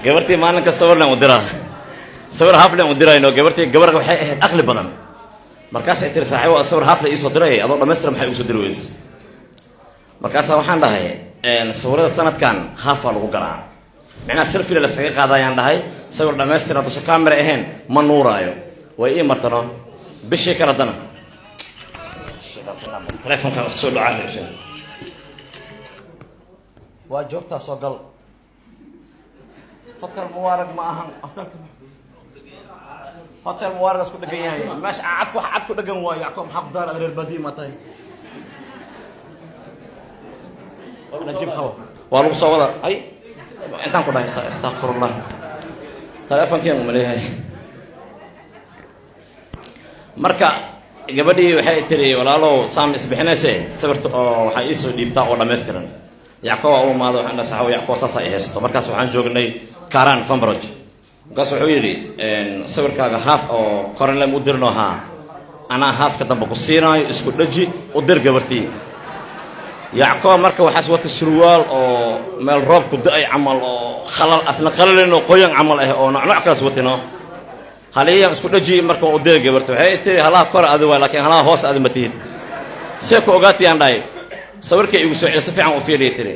gabartii maalin kasta warna u diraa sawir hafle u dirayno gabartii gabarka waxay ahayd aqli badan markaas ay tir saaxiibo sawir hafle ii soo diray adoo dhameystir maxay ugu soo diri weys markaas waxaan dhahay sawirada sanadkan hafa lagu garaa macna selfie la iskaga qaadayaan dhahay sawir dhameystir oo kamera ahayn ma nuuraayo way ii martano bishii kala dana telefonka iska soo dhacay waa joogtaa soo gal hotel mubarak ma ahan hotel mubarak isku dhagan yahay meesha cad ku dhagan waayo akoom xaqdaar reer badi ma tahay najib xaw waa lagu soo wada ay intaan ku dhahay astaghfirullah telefonkeen ma leeyahay marka gabadhii waxay tiri walaalow saam isbixinayse sawirta oo waxa ii soo dhiibtaa oo dhameystiran yacqoob oo maado waxaan saxaw yacqoob saasa ay haysto markaas waxaan joognay Karan Fambroj markaas wuxuu yiri sawirkaaga haaf oo koran la mudirno ha ana haaf ka dambe ku siinayo isku dhaji u dir gabartii yacqoob marka waxaas wata surwaal oo meel roob ku da'ay amal oo khalal asna qalalino qoyan amal ah oo nooc kala watino haliyan isku dhaji marka u dir gabartii waxay tiri hala kor aad waa laakiin hala hoos aad ma tihid si ku ogaatiyaan dhaay sawirkay igu soo celisay fiican u fiiriyay tiri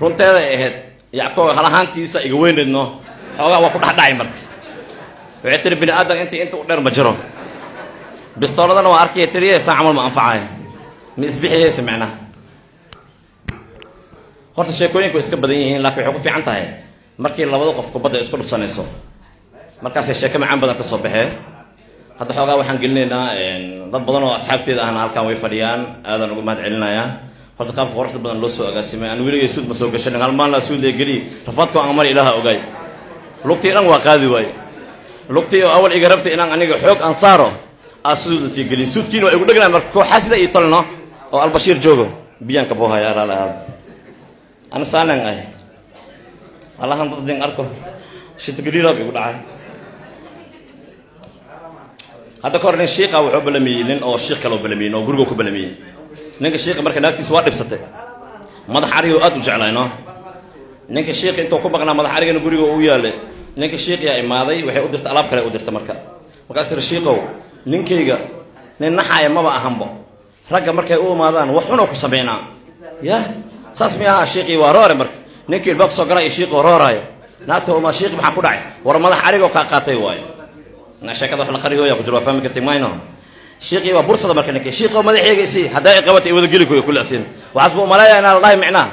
runteeda ahayd yacqoob halahaantiisa iga weyneedno xoogaa waa ku dhaxdhacay marka waxay tiri bini aadan inta u dheer ma jiro bistooladana waa arkay tiri saan camal ma anfacay ma isbixiyaysa macnaha horta sheekooyinku iska badan yihiin laakiin waxay ku fiican tahay markii labada qof kubadda isku dhufsanayso markaasay sheeko macaan badan ka soo baxee hadda xoogaa waxaan gelinaynaa dad badan oo asxaabteeda ahna halkan way fadhiyaan aadan ugu mahad celinayaa horta qaabka quruxda badan loo soo agaasimay aan weligay suud ma soo gashan hal maalin la suud ee geli rafaadku aan mar ilaaha ogaay lugtii dhan waa qaadi waay lugtii oo awal iga rabtay inaan aniga xoog aan saaro suudtii geli suudkiina waa igu dhagnaa marka kooxaa sida ii talno oo albashiir joogo biyaanka boohaya alaalahaad ana saanan ahay allahan dadin arko shita geliilab igu dhacay hadda ka hor nin shiiqa wuxuu balamiyey nin oo shiiq kale oo balamiyey oo guriga ku balamiyey ninka shiiqa marka naagtiisa waa dhibsatay madax ariga aad u jeclayno ninka shiiqa intuu ku maqnaa madax arigana guriga uu yaalay ninka shiiqiya imaaday waxay u dirtay alaab kale u dirtay markaas tiri shiiqow ninkayga nin naxaya maba ahanbo ragga markay u imaadaan wax xun oo ku sameynaa ya saas miyaha shiiqii waa roore marka ninkii ilbaab soo galay shiiqoo rooraayo naagta uma shiiq maxaa ku dhacay war madax arigoo kaa qaatay waayo na sheekada wax la qariyooya ku jiro waa fahmi kartay mayno shiiqii waa bursada marka ninkii shiiqoo madaxeegaysii hadday ay qabatay wada geli ku laasin waxaad buu maleeyaa inaan la dhahay micnaa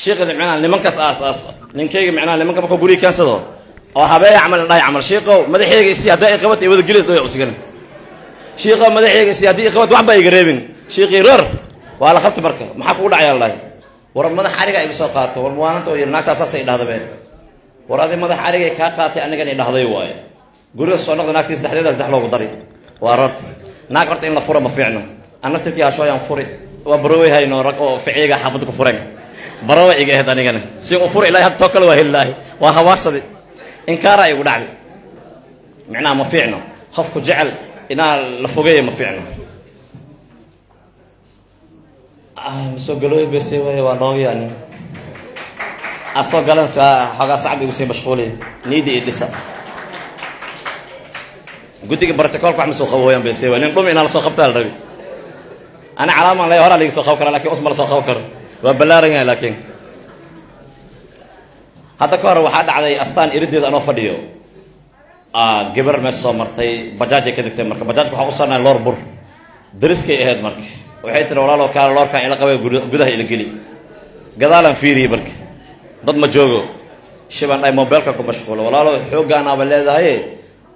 shiiqada micnaa nimankaas aas ninkayga micnaa nimanka marka guriga kaansado oo habeeya camal dhahay camal shiiqoo madaxeegaysii hadday ay qabatay wada geli dooya usigan shiiqoo madaxeegaysii haddii ay qabat waxba iga reebin shiiqii roor waa la qabtay marka maxaa kugu dhacaya la dhahay war madax ariga iga soo qaato war muwaananta oo yiri naagtaas saasay dhahdabeen war adi madax arigay kaa qaatay anigana dhahday waaye guriga soo noqda naagtiis dhexdeeda saddex loogu dari waa rarta naag horta in la furo ma fiicno anna tirkii ashooyaan furi waa barowey hayno rag oo ficiga xaafadda ku fureen barawa iga ahayd anigana si u furi ilaahay hadda too kale waa helilaahi waa hawaarsadi inkaara igu dhacday micnaha ma fiicno qofku jecel inaa la fogeeyo ma fiicno soo galooy bese waaye waa noogi ani asoo galan xoogaa sacab igu sii mashquulay niidi iyo dhisa guddiga brotocolka wax ma soo qabo wayaan bese waa nin dhumi inaa la soo qabtaa la rabi ana calaamaan lay horaa liga soo qabo kara laakiin usma la soo qabo karo waa ballaaran yahay laakiin hadda ka hor waxaa dhacday astaan irideeda anoo fadhiyo gabar meesha soo martay bajaajay ka degtay marka bajaajka waxaa u saarnay loor bur dariskay ahayd marka waxay tiri walaalow kaala loorkaan ila qabay gudaha ila geli gadaalaan fiiriyey marka dad ma joogo shibaan dhahay mobilka ku mashquulo walaalow xooggaanaaba leedahay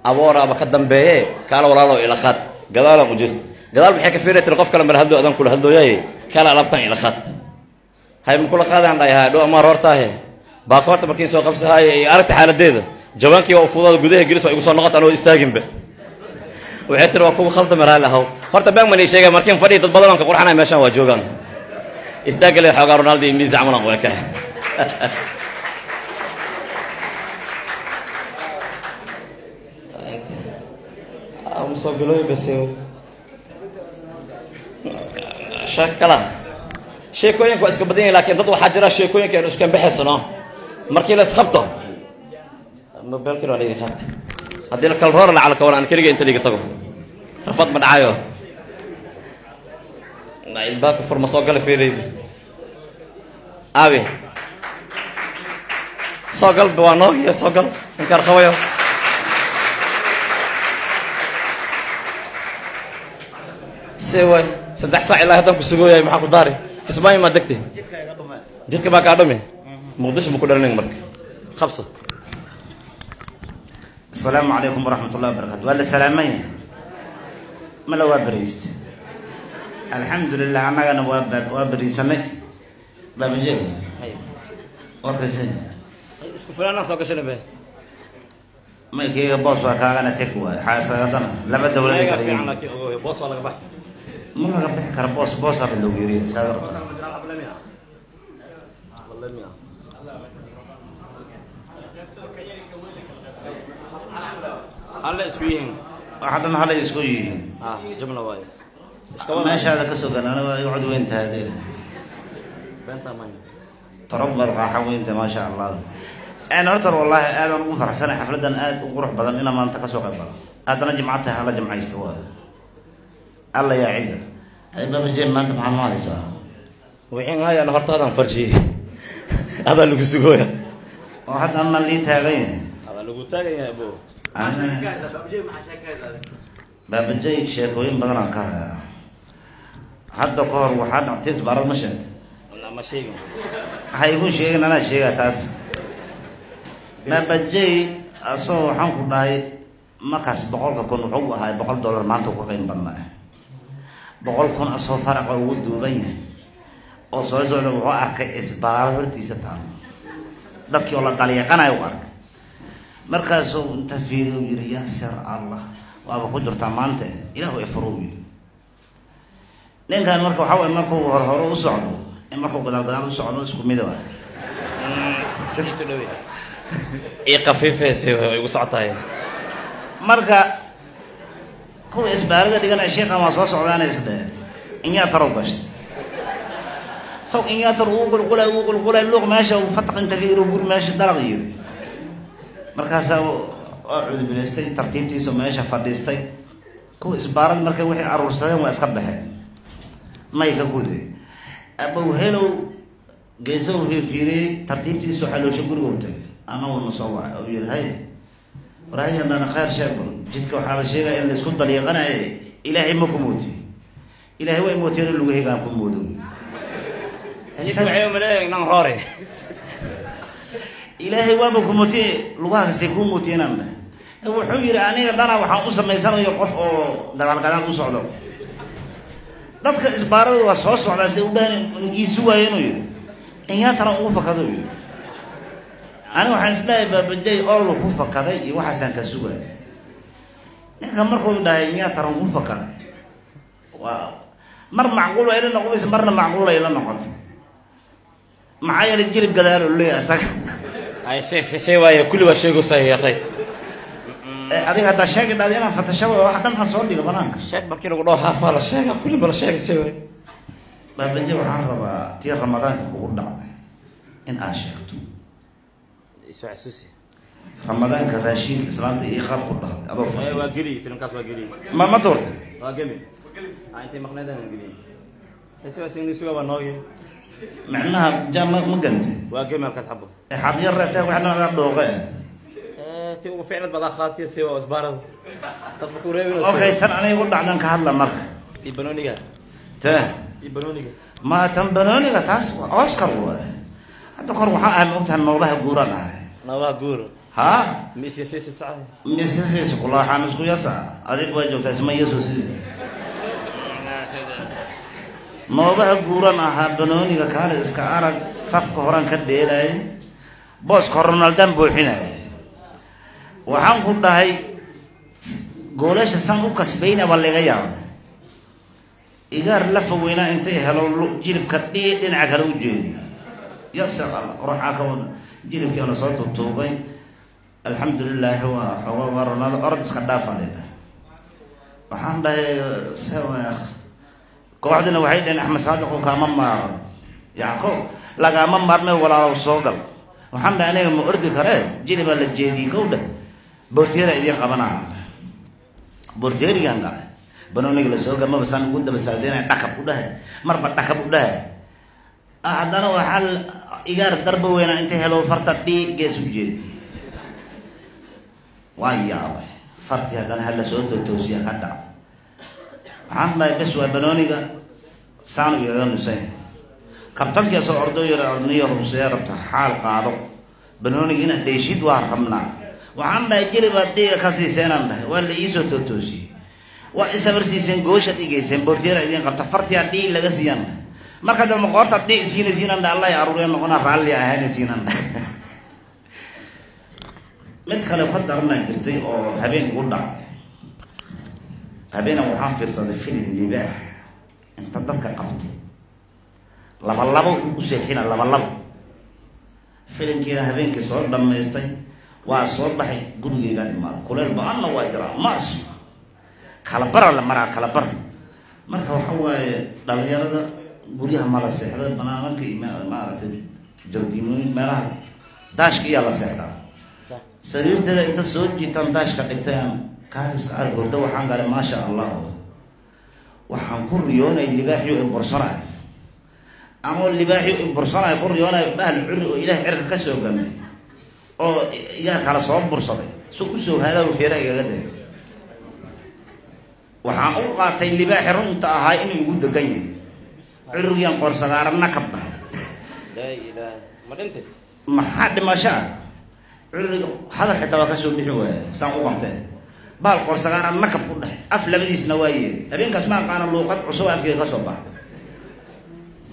abooraaba ka dambeeye kaala walaalow ila qaad gadaalaan u jeesta gadaal maxay ka fiiriyay tiri qof kale mar hadlo adan kula hadlooyay kaala alaabtaan ila qaad hay ma kula qaadaan dhahay haa dhow ama roortaahe baakoorta markiin soo qabsahay ay aragta xaaladeeda jawaankii waa fudud gudaha gelis waa igu soo noqotaan oo istaaginba waxay tiri waa kugu khaldan maraal ahaw horta baan mani sheegay markiin fadhi dad badan ka qurxanay meeshan waa joogan istaagale xoogaa Ronaldo iyo Messi amalan waa ka am soo galooy bese shakala sheekooyinku waa iska badan yihiin laakiin dad waxaa jira sheekooyinka aan isku baxaysano markii la isqabto موبايل كده ولا خد هدي لك الرور على كون انا كريجه انت اللي تقو رفض من عايو الباك فرما سو قال في ريب ابي سو قلب وانو يا سو قلب انكر خويا سوي صدح ساعه الى هدام كسغويا ما حكو داري كسماي ما دغتي جدك با كادمي مقدش ما كدرنين مرك خبصه السلام عليكم ورحمة الله وبركاته. ولا سلامين ما لو بريست الحمد لله أنا وابريسنك باب جاي وكشين اسكو فلان سو كشين به ما كي باص وكان تكوا حاسدنا لا بد ولا في عندك باص ولا قبح ما قبح كرباص باص لو يريد ساغر والله هلا اسويين أحدنا هلا يسويين جملة واي ما هذا كسوق أنا يقعد وين هذه بنت ماي تربى القحوة وين ما شاء الله أنا أرتر والله أنا أقول فرح سنة حفلة أنا وروح بدل إنا ما أنت كسوق بدل أنا جمعتها على جمعة يستوى الله يا عزة أي باب الجيم ما أنت مع الله يسا وحين هاي أنا هرت هذا فرجي هذا اللي كسوقه واحد أما اللي تاغين هذا اللي تاغين يا أبو باب الجاي شيكوين بدنا كذا حد قهر وحد عطيس برا مشهد ولا مشي هيقول شيء أنا شيء تاس باب الجاي أصو حنكو داي ما كاس بقول كون حب هاي بقول دولار ما أنتو كوين بنا بقول كون أصو فرق ود بينه أصو لو وقع كإسبار هرتي ستان لك يلا دليل أنا يوقع مركزه أنت في ياسر الله وأبو قدر تمانته إله يفروي لين كان مركو حاول مركو هرهرو وصعدوا مركو قدام وصعدوا اسكو ميدوا إيه خفيفة سوى وصعتها مركا كو إسبار ده ديكنا الشيخ ما صوص عدانا إسبار إني أتروبشت سو إني أتروب وقول اللغة ماشى وفتق أنت غير وقول ماشى درغير markaas cudub bilaystay tartiibtiisa meesha fadhiistay ku isbaaran markay wixii aruursadeen waa iska baxeen may ka guday abu helo geeso fiirfiiri tartiibtiisa xaloosho guriga u tagay ana wana soo wacay oo yiraahday waraayana khayr sheegul jidka waxa la sheegay in la isku daliiqanaay ilaahay ma ku mooti ilaahay way mooteen lagu heegan ku moodo ismaaciil malaa'ig nan hore إلهي وابو كموتي لغاك سيكون موتينا وحو يري أنا دانا waxaan u sameysanayo qof oo dagaal qadaan u socdo dadka isbaarada waa soo socdaa si u baahan isu waayeen oo in ya tara ugu fakado ana waxaan isleeyahay baabajay oo lagu fakaday iyo waxaan ka sugay ninka markuu dhahay in ya tara ugu fakaday waa mar macquul ay noqonayso marna macquul ay la noqoto maxay la jilib gadaal oo leeyahay أي سيف كل وشيء قصي يا أخي. أديك هذا الشيء ده أنا فتشوا واحد من صوري لبنان. الشيء بكير قلنا حافظ الشيء كل مرة شيء سوي. ببجي وحرب تير رمضان بقول دعوة إن أشيكت. يسوع سوسي. رمضان كراشين إسلام تي خاب كلها أبو فاضي. أيوة قلي في الكاس وقلي. ما دورت. قلي. أنت مقنع ده قلي. يسوع سيني سوى ونوي. معناها جامع مجنت. وقلي ما كاس حبه. حاضر رتاه وإحنا نردوغه. تيجي فعلا بضاخات يسوى وزبارة. تصبح قريب. أوكي ترى أنا يقول بعدين كهلا مرة. يبنوني كه. يبنوني كه. ما تنبنوني كتاس أوسكار هو. هذا كروه أهم أنت النوبة جورنا. نوبة جور. ها؟ ميسيسيس بسعة. ميسيسيس كلها حامس كويسة. أديك وجه تسمى يسوع. نوبة جورنا هبنوني كهلا إسكارك صف كهران كديلاي. بوس كورنالدان بوحنا. وحن كل هاي قولش سانو كسبينا ولا غيره. إيجار لفوينا أنت هلو جيب كتير دين عكرو جيني. يا سلام روح عكون جيب كي أنا صوت التوبين. الحمد لله هو ورنا الأرض سخدافة لنا. وحن ده سوى يا أخ. قاعدنا وحيد إن أحمد صادق وكمان مار. يعقوب لقى من مرمي ولا صوغل. waxaan dhahay aniga ma ordi karee jili baa la jeediyey kowdha boorteera idiin qabanaa boorteerigaan galay banooniga lasoo gamaba saan ugu daba saadeenaya dhakab u dhahay marba dhakab u dhahay haddana waxaa igaar darba weynaa inta helo farta dhii gees u jeedi waan yaabay fartii haddana hala soo toosiya ka dhac waxaan dhahay bes waa banooniga saan u yaga nusay kabtankii soo ordo yara orniyo rusee rabta xaal qaado banooniga inaad dheeshid waa rabnaa waxaan dhahay jilib adiga ka siiseenaan dhahay waa la iisoo toosiye waa isabar siiseen gooshad igeyseen boorteera idiin qabta fartii dhii laga siiyaan marka dambe qoorta dhii siinaysiinan dhahay allah aruureen noqona raalli ahaanaysiinan dhahay mid kale ka daranaa jirtay oo habeen igu dhacay habeena waxaan fiirsaday filim libaax inta dadka qabtay laba u seexina laba filimkiina habeenkii soo dhammaystay waa soo baxay gurigeygaan imaaday kuleel ba-anna waa jiraa maas kala bara la maraa kala bar marka waxa waaye dhalinyarada guryaha mala seexda banaananka iyo maaragtay jardiimooyin meelaha daashka iyaa la seexdaa sariirteeda inta soo jiitaan daashka dhigtayaan kaariska argorda waxaan galay maasha allah waxaan ku riyoonay libaaxyo i bursanayo ama libaaxyo i bursanayo ku riyoonay bahal curi oo ilaah cirka ka soo gamay oo igaar kala soo bursaday so usoo haadaa feera igaga day waxaan u qaatay libaaxi runta ahaa inuu igu degan yahay curigiyan qorsagaarana ka bax maxaa dhimasho ah curiga hadal xitaa waa kasoo bixi waaya saan u qabtee bahal qorsagaara nakab ku dhahay af labadiisna waa yeeri habeenkaas ma aqaana luuqad cusub afkeeda ka soo baxday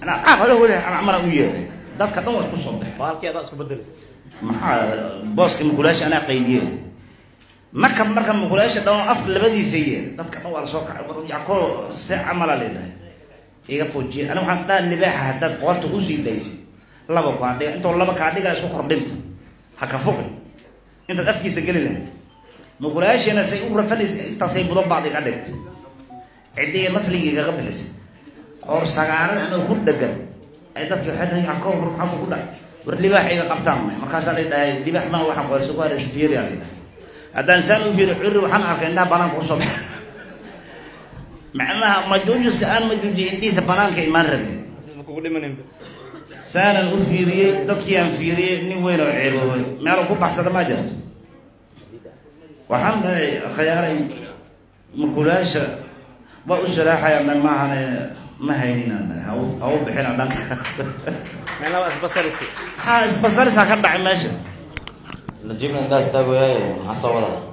anaa qaaqalo weli amana u yeeray dadka dhan waa isku soo baxay baalkeeda isku bedelay maxaa booska mukulaasha anaa qaydiyey nakab marka mukulaasha dhan af labadiisa yeeri dadka dhan waa lasoo kacay yacko see camala leedahay iga foojiye aniga waxaan isdhaha libaaxa haddaad qoorta usii daysid laba kaadhiga intoo laba kaadhiga isku kordhinta ha ka foqi intaad afkiisa geli lahayd mukulaashana say u rafalaysa intaasay budo bacdi ka dhigtay cidiga nasligii kaga bixisay qoor sagaarada anoo ku dhegan ay dadki waxay dhahay yacko maxaa ku dhac war libaax iga qabtaan markaasaa la dhahay libaax maa waxaan qoorsa ku haraysa fiiriyaa la dhahay haddaan saan u fiiri curri waxaan arkay indhaha banaanka usoo baxay macnaha majuujuska aan majuujiye indhihiisa banaanka imaan rabin saanan u fiiriyey dadkii aan fiiriyey nin weyn oo ceeboobay meelo ku baxsada maa jirto waxaan dhahay khayaaray mukulaasha waa u salaaxaya dhan maahane ma hayninaan dhahay ha u bixina dhanka ha isbasarisa ka dhacay meesha la jibna gaas taagoyaye maxaa soo wada